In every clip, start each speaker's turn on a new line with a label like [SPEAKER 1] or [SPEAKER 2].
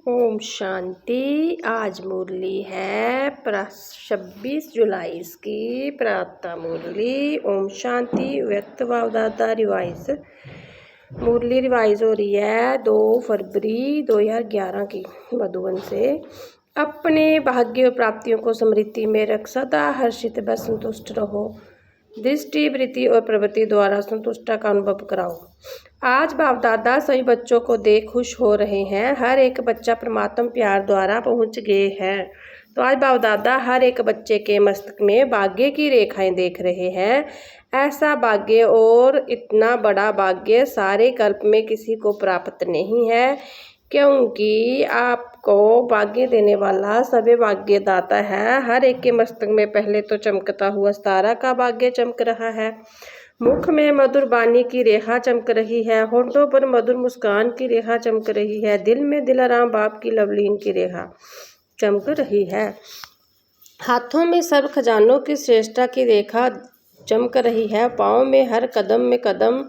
[SPEAKER 1] ओम शांति। आज मुरली है 26 जुलाई की प्रातः मुरली। ओम शांति। व्यक्त भावदाता रिवाइज। मुरली रिवाइज हो रही है 2 फरवरी 2011 की मधुबन से। अपने भाग्य और प्राप्तियों को स्मृति में रख सदा हर्षित व संतुष्ट रहो। दृष्टि, वृत्ति और प्रवृत्ति द्वारा संतुष्टता का अनुभव कराओ। आज बाप दादा सभी बच्चों को देख खुश हो रहे हैं। हर एक बच्चा परमात्मा प्यार द्वारा पहुंच गए हैं। तो आज बाप दादा हर एक बच्चे के मस्तक में भाग्य की रेखाएं देख रहे हैं। ऐसा भाग्य और इतना बड़ा भाग्य सारे कल्प में किसी को प्राप्त नहीं है, क्योंकि आपको भाग्य देने वाला सभी भाग्य दाता है। हर एक के मस्तक में पहले तो चमकता हुआ सितारा का भाग्य चमक रहा है। मुख में मधुर वाणी की रेखा चमक रही है। होठों पर मधुर मुस्कान की रेखा चमक रही है। दिल में दिलाराम बाप की लवलीन की रेखा चमक रही है। हाथों में सर्व खजानों की श्रेष्ठता की रेखा चमक रही है। पाँव में हर कदम में कदम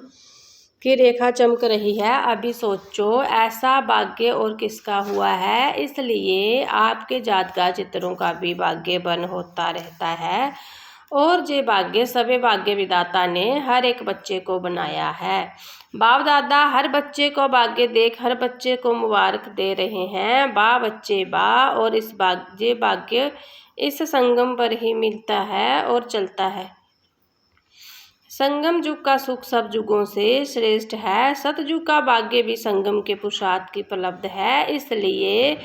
[SPEAKER 1] की रेखा चमक रही है। अभी सोचो ऐसा भाग्य और किसका हुआ है। इसलिए आपके जातका चित्रों का भी भाग्य बन होता रहता है। और ये भाग्य सभी भाग्य विधाता ने हर एक बच्चे को बनाया है। बाप दादा हर बच्चे को भाग्य देख हर बच्चे को मुबारक दे रहे हैं। बा बच्चे बा। और इस भाग्य इस संगम पर ही मिलता है और चलता है। संगम युग का सुख सब युगों से श्रेष्ठ है। सतयुग का भाग्य भी संगम के पुरुषार्थ की उपलब्ध है। इसलिए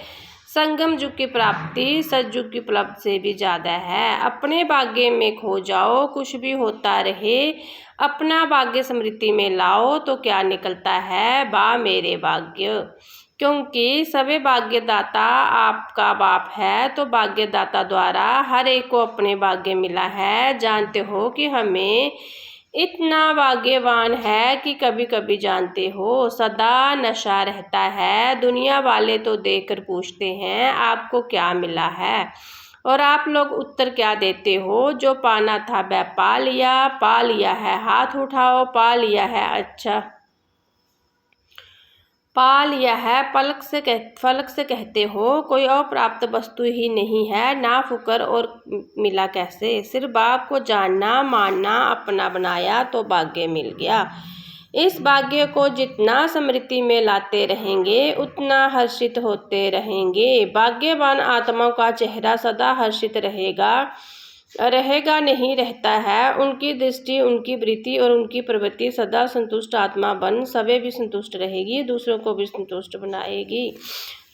[SPEAKER 1] संगम युग की प्राप्ति सतयुग की उपलब्ध से भी ज़्यादा है। अपने भाग्य में खो जाओ, कुछ भी होता रहे, अपना भाग्य स्मृति में लाओ तो क्या निकलता है, बा मेरे भाग्य। क्योंकि सभी भाग्यदाता आपका बाप है, तो भाग्यदाता द्वारा हर एक को अपने भाग्य मिला है। जानते हो कि हमें इतना भाग्यवान है कि कभी कभी जानते हो सदा नशा रहता है। दुनिया वाले तो देखकर पूछते हैं आपको क्या मिला है, और आप लोग उत्तर क्या देते हो, जो पाना था वह पा लिया है, हाथ उठाओ, पा लिया है, अच्छा पा लिया है। फलक से कहते हो कोई अप्राप्त वस्तु ही नहीं है, ना फुकर और मिला कैसे। सिर्फ बाप को जानना मानना अपना बनाया तो भाग्य मिल गया। इस भाग्य को जितना स्मृति में लाते रहेंगे उतना हर्षित होते रहेंगे। भाग्यवान आत्माओं का चेहरा सदा हर्षित रहेगा नहीं रहता है। उनकी दृष्टि, उनकी वृत्ति और उनकी प्रवृत्ति सदा संतुष्ट आत्मा बन सभी भी संतुष्ट रहेगी, दूसरों को भी संतुष्ट बनाएगी।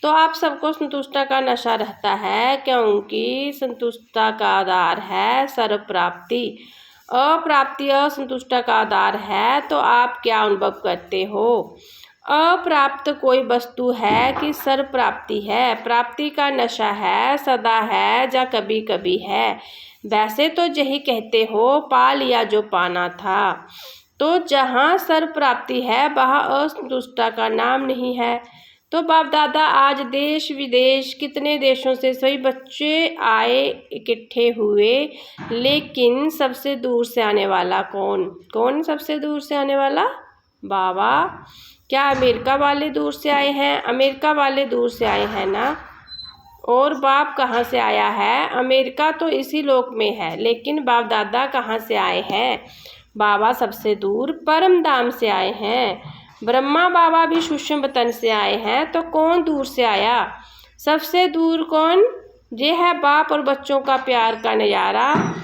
[SPEAKER 1] तो आप सबको संतुष्टता का नशा रहता है, क्योंकि संतुष्टता का आधार है सर्व प्राप्ति। अप्राप्ति असंतुष्टता का आधार है। तो आप क्या अनुभव करते हो, अप्राप्त कोई वस्तु है कि सर्व प्राप्ति है। प्राप्ति का नशा है, सदा है या कभी कभी है। वैसे तो यही कहते हो पा लिया जो पाना था। तो जहाँ सर्व प्राप्ति है वहाँ असंतुष्टता का नाम नहीं है। तो बाप दादा आज देश विदेश कितने देशों से सभी बच्चे आए इकट्ठे हुए, लेकिन सबसे दूर से आने वाला कौन सबसे दूर से आने वाला, बाबा। क्या अमेरिका वाले दूर से आए हैं, अमेरिका वाले दूर से आए हैं ना। और बाप कहाँ से आया है, अमेरिका तो इसी लोक में है, लेकिन बाप दादा कहाँ से आए हैं, बाबा सबसे दूर परम धाम से आए हैं। ब्रह्मा बाबा भी सूक्ष्म वतन से आए हैं, तो कौन दूर से आया, सबसे दूर कौन, ये है बाप और बच्चों का प्यार का नज़ारा।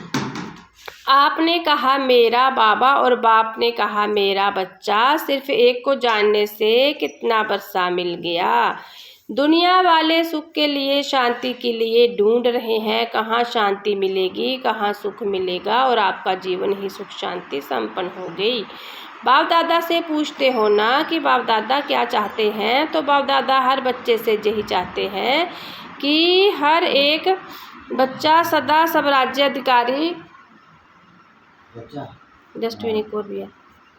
[SPEAKER 1] आपने कहा मेरा बाबा और बाप ने कहा मेरा बच्चा। सिर्फ एक को जानने से कितना बरसा मिल गया। दुनिया वाले सुख के लिए शांति के लिए ढूंढ रहे हैं, कहाँ शांति मिलेगी, कहाँ सुख मिलेगा, और आपका जीवन ही सुख शांति संपन्न हो गई। बाप दादा से पूछते हो ना कि बाप दादा क्या चाहते हैं, तो बाप दादा हर बच्चे से यही चाहते हैं कि हर एक बच्चा सदा सब राज्य अधिकारी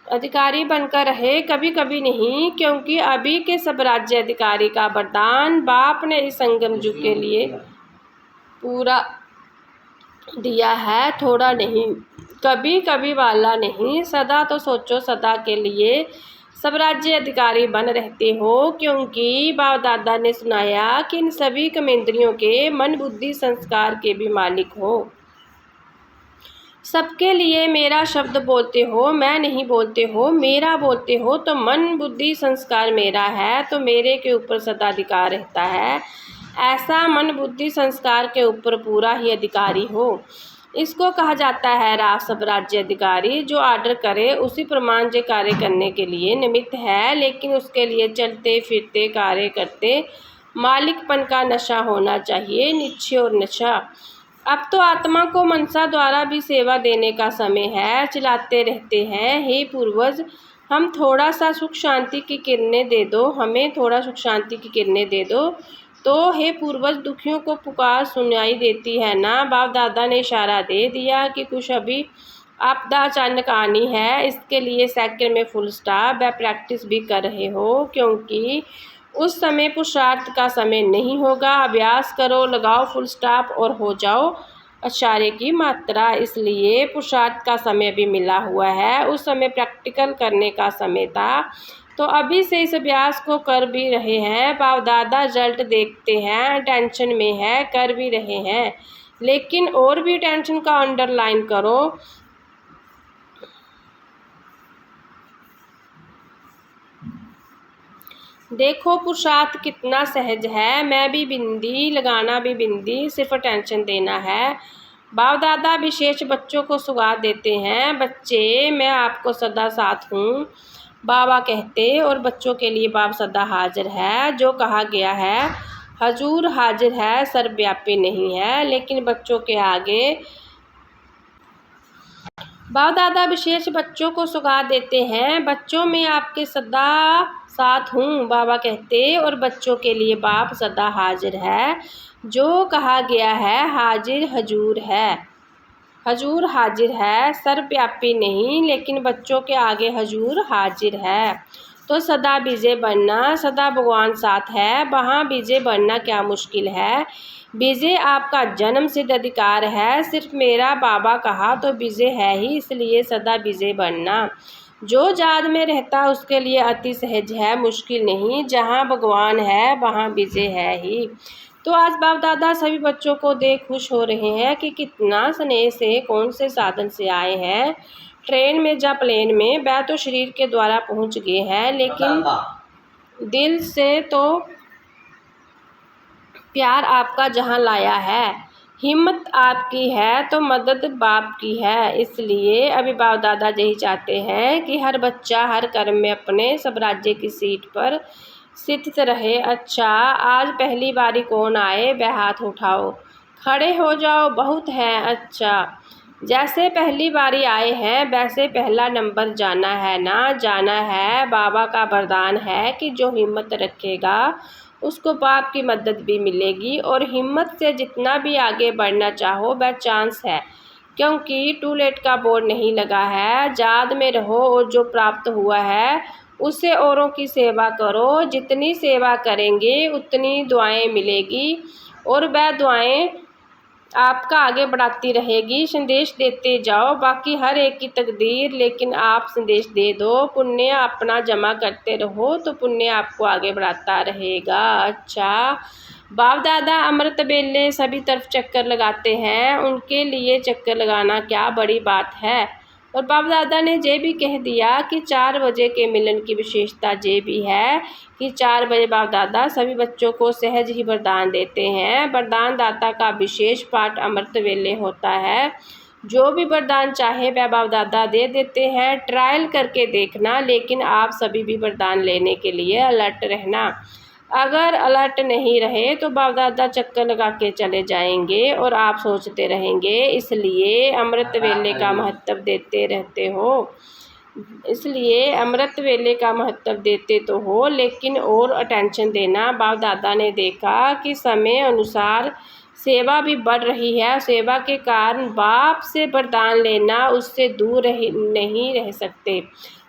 [SPEAKER 1] अधिकारी बनकर रहे, कभी कभी नहीं, क्योंकि अभी के सब राज्य अधिकारी का वरदान बाप ने इस संगम युग के लिए पूरा दिया है, थोड़ा नहीं, कभी कभी वाला नहीं। सदा तो सोचो, सदा के लिए सब राज्य अधिकारी बन रहते हो, क्योंकि बाप दादा ने सुनाया कि इन सभी कर्मेंद्रियों के मन बुद्धि संस्कार के भी मालिक हो। सबके लिए मेरा शब्द बोलते हो, मैं नहीं बोलते हो, मेरा बोलते हो, तो मन बुद्धि संस्कार मेरा है, तो मेरे के ऊपर सदा अधिकार रहता है। ऐसा मन बुद्धि संस्कार के ऊपर पूरा ही अधिकारी हो। इसको कहा जाता है सब राज्य अधिकारी, जो आर्डर करे उसी प्रमाण से कार्य करने के लिए निमित्त है, लेकिन उसके लिए चलते फिरते कार्य करते मालिकपन का नशा होना चाहिए, निश्चय और नशा। अब तो आत्मा को मनसा द्वारा भी सेवा देने का समय है। चिल्लाते रहते हैं, हे पूर्वज, हम थोड़ा सा सुख शांति की किरणें दे दो, हमें थोड़ा सुख शांति की किरणें दे दो। तो हे पूर्वज, दुखियों को पुकार सुनाई देती है ना। बाप दादा ने इशारा दे दिया कि कुछ अभी आपदा अचानक आनी है, इसके लिए सेकंड में फुल स्टॉप। वह प्रैक्टिस भी कर रहे हो, क्योंकि उस समय पुरुषार्थ का समय नहीं होगा। अभ्यास करो, लगाओ फुल स्टॉप और हो जाओ इशारे की मात्रा। इसलिए पुरुषार्थ का समय भी मिला हुआ है, उस समय प्रैक्टिकल करने का समय था, तो अभी से इस अभ्यास को कर भी रहे हैं। बाप दादा रिजल्ट देखते हैं, टेंशन में है, कर भी रहे हैं, लेकिन और भी टेंशन का अंडरलाइन करो। देखो पुरुषार्थ कितना सहज है, मैं भी बिंदी लगाना भी बिंदी, सिर्फ टेंशन देना है। बाप दादा विशेष बच्चों को सुगात देते हैं, बच्चे मैं आपको सदा साथ हूँ बाबा कहते, और बच्चों के लिए बाप सदा हाजिर है। जो कहा गया है हजूर हाजिर है, सर्वव्यापी नहीं है, लेकिन बच्चों के आगे बाप दादा विशेष बच्चों को सुगात देते हैं, बच्चों में आपके सदा साथ हूँ बाबा कहते, और बच्चों के लिए बाप सदा हाजिर है। जो कहा गया है हाजिर हजूर है, हजूर हाजिर है, सर्वव्यापी नहीं, लेकिन बच्चों के आगे हजूर हाजिर है। तो सदा विजय बनना, सदा भगवान साथ है, वहाँ विजय बनना क्या मुश्किल है। विजय आपका जन्म सिद्ध अधिकार है, सिर्फ मेरा बाबा कहा तो विजय है ही, इसलिए सदा विजय बनना। जो याद में रहता उसके लिए अति सहज है, मुश्किल नहीं। जहाँ भगवान है वहाँ विजय है ही। तो आज बाप दादा सभी बच्चों को देख खुश हो रहे हैं कि कितना स्नेह से कौन से साधन से आए हैं, ट्रेन में या प्लेन में। वह तो शरीर के द्वारा पहुंच गए हैं, लेकिन दिल से तो प्यार आपका जहां लाया है, हिम्मत आपकी है, तो मदद बाप की है। इसलिए अभी बाप दादा यही चाहते हैं कि हर बच्चा हर कर्म में अपने सब राज्य की सीट पर स्थित रहे। अच्छा, आज पहली बारी कौन आए, वह हाथ उठाओ, खड़े हो जाओ, बहुत है। अच्छा, जैसे पहली बारी आए हैं वैसे पहला नंबर जाना है ना, जाना है। बाबा का वरदान है कि जो हिम्मत रखेगा उसको बाप की मदद भी मिलेगी, और हिम्मत से जितना भी आगे बढ़ना चाहो वह चांस है, क्योंकि टू लेट का बोर्ड नहीं लगा है। याद में रहो, और जो प्राप्त हुआ है उससे औरों की सेवा करो। जितनी सेवा करेंगे उतनी दुआएं मिलेगी, और वह दुआएं आपका आगे बढ़ाती रहेगी। संदेश देते जाओ, बाकी हर एक की तकदीर, लेकिन आप संदेश दे दो। पुण्य अपना जमा करते रहो तो पुण्य आपको आगे बढ़ाता रहेगा। अच्छा, बाप दादा अमृत बेले सभी तरफ चक्कर लगाते हैं, उनके लिए चक्कर लगाना क्या बड़ी बात है। और बाप दादा ने ये भी कह दिया कि 4 बजे के मिलन की विशेषता ये भी है कि 4 बजे बाप दादा सभी बच्चों को सहज ही वरदान देते हैं। वरदान दाता का विशेष पाठ अमृत वेले होता है, जो भी वरदान चाहे वह बाप दादा दे देते हैं। ट्रायल करके देखना, लेकिन आप सभी भी वरदान लेने के लिए अलर्ट रहना। अगर अलर्ट नहीं रहे तो बाप दादा चक्कर लगा के चले जाएंगे और आप सोचते रहेंगे। इसलिए अमृत वेले का महत्व देते रहते हो, इसलिए अमृत वेले का महत्व देते तो हो, लेकिन और अटेंशन देना। बाप दादा ने देखा कि समय अनुसार सेवा भी बढ़ रही है, सेवा के कारण बाप से वरदान लेना उससे दूर नहीं रह सकते।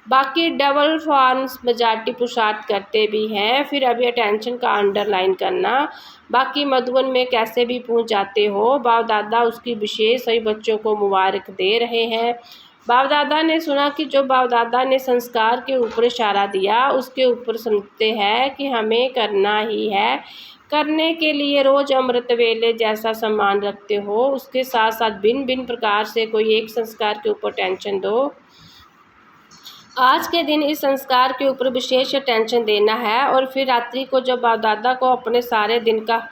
[SPEAKER 1] बाकी डबल फॉर्म्स मेजॉरिटी पुरुषार्थ करते भी हैं। फिर अभी अटेंशन का अंडरलाइन करना, बाकी मधुबन में कैसे भी पहुंच जाते हो। बाप दादा उसकी विशेष सभी बच्चों को मुबारक दे रहे हैं। बाप दादा ने सुना कि जो बाप दादा ने संस्कार के ऊपर इशारा दिया उसके ऊपर समझते हैं कि हमें करना ही है। करने के लिए रोज़ अमृत वेले जैसा सम्मान रखते हो, उसके साथ साथ भिन्न भिन्न प्रकार से कोई एक संस्कार के ऊपर टेंशन दो। आज के दिन इस संस्कार के ऊपर विशेष अटेंशन देना है और फिर रात्रि को जब बाप दादा को अपने सारे दिन का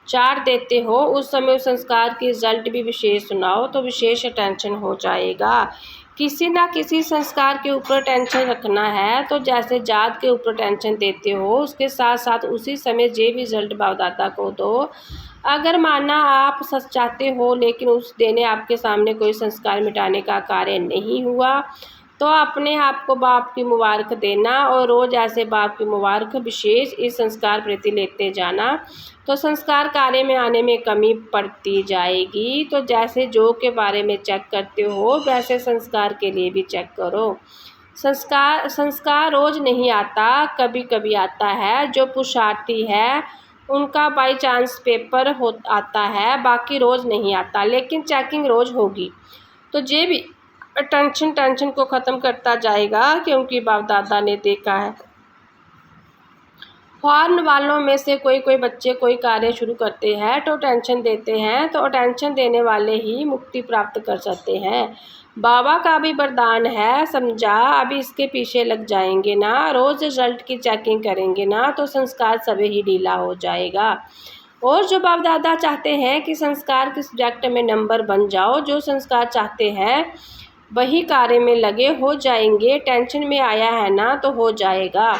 [SPEAKER 1] चार्ट देते हो उस समय उस संस्कार की रिजल्ट भी विशेष सुनाओ तो विशेष अटेंशन हो जाएगा। किसी ना किसी संस्कार के ऊपर टेंशन रखना है तो जैसे जात के ऊपर टेंशन देते हो उसके साथ साथ उसी समय जे भी रिजल्ट बाप दादा को दो। अगर माना आप सच चाहते हो लेकिन उस देने आपके सामने कोई संस्कार मिटाने का कार्य नहीं हुआ तो अपने आप को बाप की मुबारक देना और रोज़ ऐसे बाप की मुबारक विशेष इस संस्कार प्रति लेते जाना तो संस्कार कार्य में आने में कमी पड़ती जाएगी। तो जैसे जो के बारे में चेक करते हो वैसे संस्कार के लिए भी चेक करो। संस्कार रोज़ नहीं आता, कभी कभी आता है। जो पुरुषार्थी है उनका बाई चांस पेपर आता है, बाकी रोज़ नहीं आता, लेकिन चेकिंग रोज़ होगी। तो ये भी टेंशन को ख़त्म करता जाएगा क्योंकि बाप दादा ने देखा है फॉर्न वालों में से कोई बच्चे कोई कार्य शुरू करते हैं तो टेंशन देते हैं, तो टेंशन देने वाले ही मुक्ति प्राप्त कर सकते हैं। बाबा का भी वरदान है, समझा। अभी इसके पीछे लग जाएंगे ना, रोज़ रिजल्ट की चेकिंग करेंगे ना तो संस्कार सभी ही ढीला हो जाएगा। और जो बाप दादा चाहते हैं कि संस्कार के सब्जेक्ट में नंबर बन जाओ, जो संस्कार चाहते हैं वही कार्य में लगे हो जाएंगे। टेंशन में आया है ना तो हो जाएगा,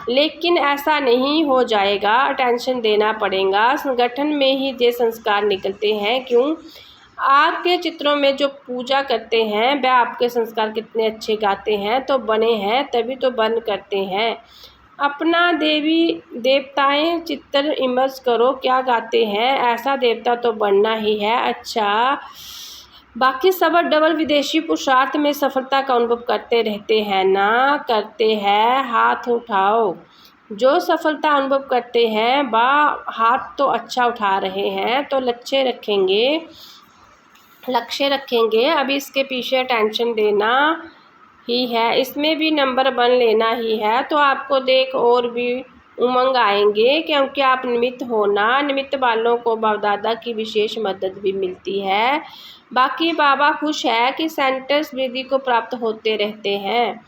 [SPEAKER 1] लेकिन ऐसा नहीं हो जाएगा, टेंशन देना पड़ेगा। संगठन में ही ये संस्कार निकलते हैं। क्यों? आपके चित्रों में जो पूजा करते हैं वह आपके संस्कार कितने अच्छे गाते हैं तो बने हैं, तभी तो बन करते हैं। अपना देवी देवताएं चित्र इमर्ज करो, क्या गाते हैं, ऐसा देवता तो बनना ही है। अच्छा, बाकी सब डबल विदेशी पुरुषार्थ में सफलता का अनुभव करते रहते हैं ना? करते हैं, हाथ उठाओ। जो सफलता अनुभव करते हैं वह हाथ तो अच्छा उठा रहे हैं, तो लक्ष्य रखेंगे। अभी इसके पीछे टेंशन देना ही है, इसमें भी नंबर बन लेना ही है, तो आपको देख और भी उमंग आएंगे क्योंकि आप निमित्त हो ना। निमित्त वालों को बाप दादा की विशेष मदद भी मिलती है। बाकी बाबा खुश है कि सेंटर्स वृद्धि को प्राप्त होते रहते हैं।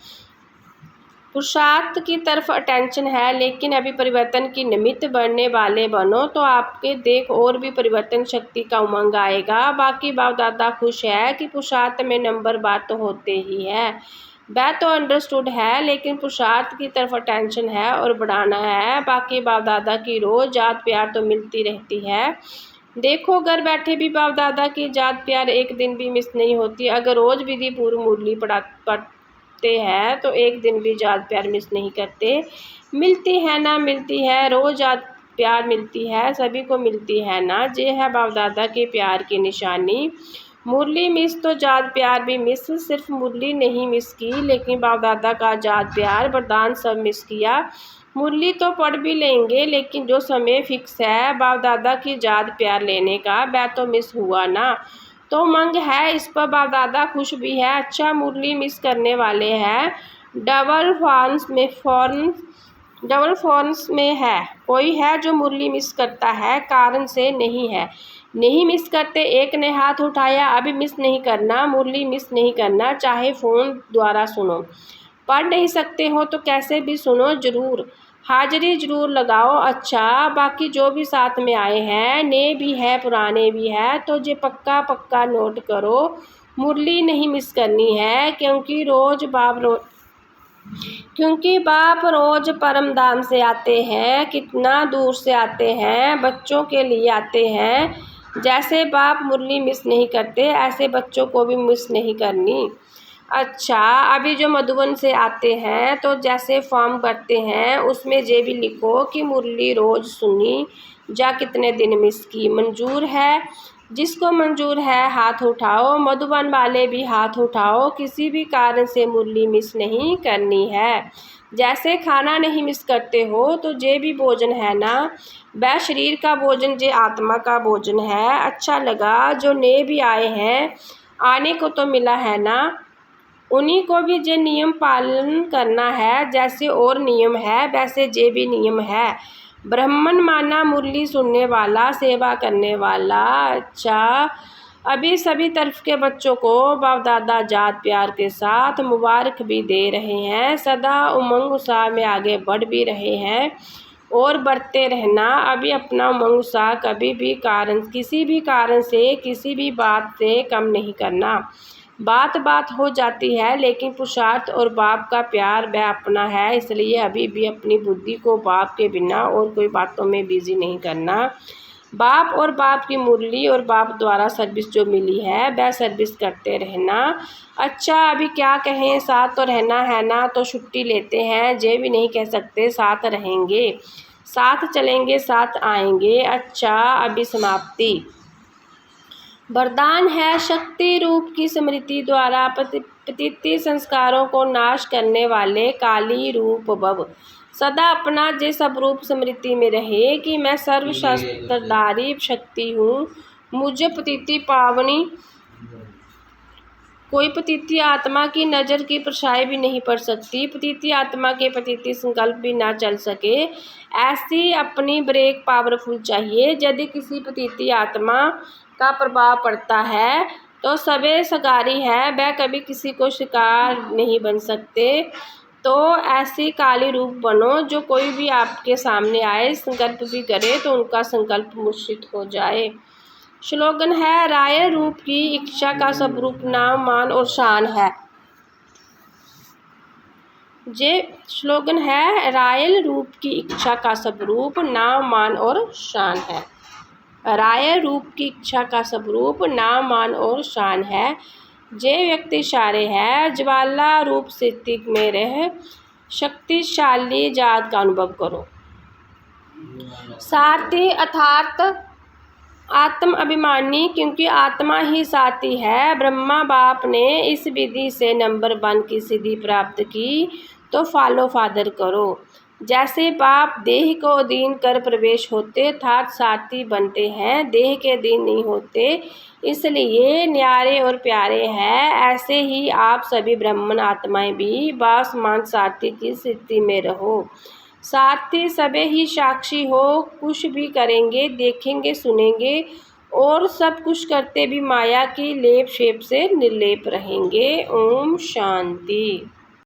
[SPEAKER 1] पुरुषार्थ की तरफ अटेंशन है, लेकिन अभी परिवर्तन की निमित्त बनने वाले बनो तो आपके देख और भी परिवर्तन शक्ति का उमंग आएगा। बाकी बाप दादा खुश है कि पुरुषार्थ में नंबर बार तो होते ही है, वह तो अंडरस्टूड है, लेकिन पुरुषार्थ की तरफ अटेंशन है और बढ़ाना है। बाकी बाप दादा की रोज़ जात प्यार तो मिलती रहती है। देखो, घर बैठे भी बाप दादा की जात प्यार एक दिन भी मिस नहीं होती। अगर रोज़ विधि पूर्व मुरली पढ़ते हैं तो एक दिन भी जात प्यार मिस नहीं करते। मिलती है ना, मिलती है, रोज़ जात प्यार मिलती है, सभी को मिलती है ना। ये है बाप दादा के प्यार की निशानी। मुरली मिस तो जात प्यार भी मिस, सिर्फ मुरली नहीं मिस की, लेकिन बाप दादा का जात प्यार वरदान सब मिस किया। मुरली तो पढ़ भी लेंगे, लेकिन जो समय फिक्स है बाप दादा की जात प्यार लेने का वह तो मिस हुआ ना। तो मंग है, इस पर बाप दादा खुश भी है। अच्छा, मुरली मिस करने वाले हैं डबल फॉर्म्स में है। कोई है जो मुरली मिस करता है? कारण से नहीं है, नहीं मिस करते। एक ने हाथ उठाया, अभी मिस नहीं करना, मुरली मिस नहीं करना, चाहे फ़ोन द्वारा सुनो। पढ़ नहीं सकते हो तो कैसे भी सुनो, ज़रूर हाजिरी ज़रूर लगाओ। अच्छा, बाकी जो भी साथ में आए हैं, नए भी है पुराने भी है, तो ये पक्का नोट करो, मुरली नहीं मिस करनी है क्योंकि बाप रोज़ परम धाम से आते हैं, कितना दूर से आते हैं, बच्चों के लिए आते हैं। जैसे बाप मुरली मिस नहीं करते, ऐसे बच्चों को भी मिस नहीं करनी। अच्छा, अभी जो मधुबन से आते हैं तो जैसे फॉर्म भरते हैं उसमें ये भी लिखो कि मुरली रोज़ सुनी जा कितने दिन मिस की। मंजूर है? जिसको मंजूर है हाथ उठाओ। मधुबन वाले भी हाथ उठाओ। किसी भी कारण से मुरली मिस नहीं करनी है। जैसे खाना नहीं मिस करते हो तो ये भी भोजन है ना, वह शरीर का भोजन, ये आत्मा का भोजन है। अच्छा लगा, जो नए भी आए हैं आने को तो मिला है ना, उन्हीं को भी जे नियम पालन करना है, जैसे और नियम है वैसे जे भी नियम है। ब्राह्मण माना मुरली सुनने वाला, सेवा करने वाला। अच्छा, अभी सभी तरफ के बच्चों को बाप दादा जात प्यार के साथ मुबारक भी दे रहे हैं, सदा उमंग उत्साह में आगे बढ़ भी रहे हैं और बढ़ते रहना। अभी अपना उमंग उत्साह कभी भी किसी भी कारण से, किसी भी बात से कम नहीं करना। बात बात हो जाती है, लेकिन पुरुषार्थ और बाप का प्यार वह अपना है, इसलिए अभी भी अपनी बुद्धि को बाप के बिना और कोई बातों में बिजी नहीं करना। बाप और बाप की मुरली और बाप द्वारा सर्विस जो मिली है वह सर्विस करते रहना। अच्छा, अभी क्या कहें, साथ तो रहना है ना, तो छुट्टी लेते हैं, ये भी नहीं कह सकते साथ रहेंगे, साथ चलेंगे, साथ आएंगे। अच्छा, अभी समाप्ति। वरदान है शक्ति रूप की स्मृति द्वारा पतित संस्कारों को नाश करने वाले काली रूप भव। सदा अपना जे सब रूप स्मृति में रहे कि मैं सर्वशास्त्रधारी शक्ति हूँ, मुझे पतिति पावनी कोई पतिति आत्मा की नज़र की परछाई भी नहीं पड़ सकती, पतिति आत्मा के पतिति संकल्प भी ना चल सके, ऐसी अपनी ब्रेक पावरफुल चाहिए। यदि किसी पतिति आत्मा का प्रभाव पड़ता है तो सबे सगारी है, वह कभी किसी को शिकार नहीं बन सकते। तो ऐसी काली रूप बनो, जो कोई भी आपके सामने आए संकल्प भी करे तो उनका संकल्प मूर्छित हो जाए। स्लोगन है राय रूप की इच्छा का सब रूप नाम मान और शान है। जे स्लोगन है रायल रूप की इच्छा का सब रूप नाम मान और शान है। राय रूप की इच्छा का सब रूप नाम मान और शान है। जे व्यक्ति सारे है ज्वाला रूप स्थिति में रह, शक्तिशाली जात का अनुभव करो। सारथी अर्थात आत्म अभिमानी, क्योंकि आत्मा ही साथी है। ब्रह्मा बाप ने इस विधि से नंबर 1 की सिद्धि प्राप्त की, तो फॉलो फादर करो। जैसे बाप देह को अधीन कर प्रवेश होते अर्थात साथी बनते हैं, देह के अधीन नहीं होते, इसलिए न्यारे और प्यारे हैं। ऐसे ही आप सभी ब्राह्मण आत्माएं भी बासमान साथी की स्थिति में रहो। साथी सबे ही साक्षी हो, कुछ भी करेंगे, देखेंगे, सुनेंगे और सब कुछ करते भी माया की लेप शेप से निर्लेप रहेंगे। ओम शांति।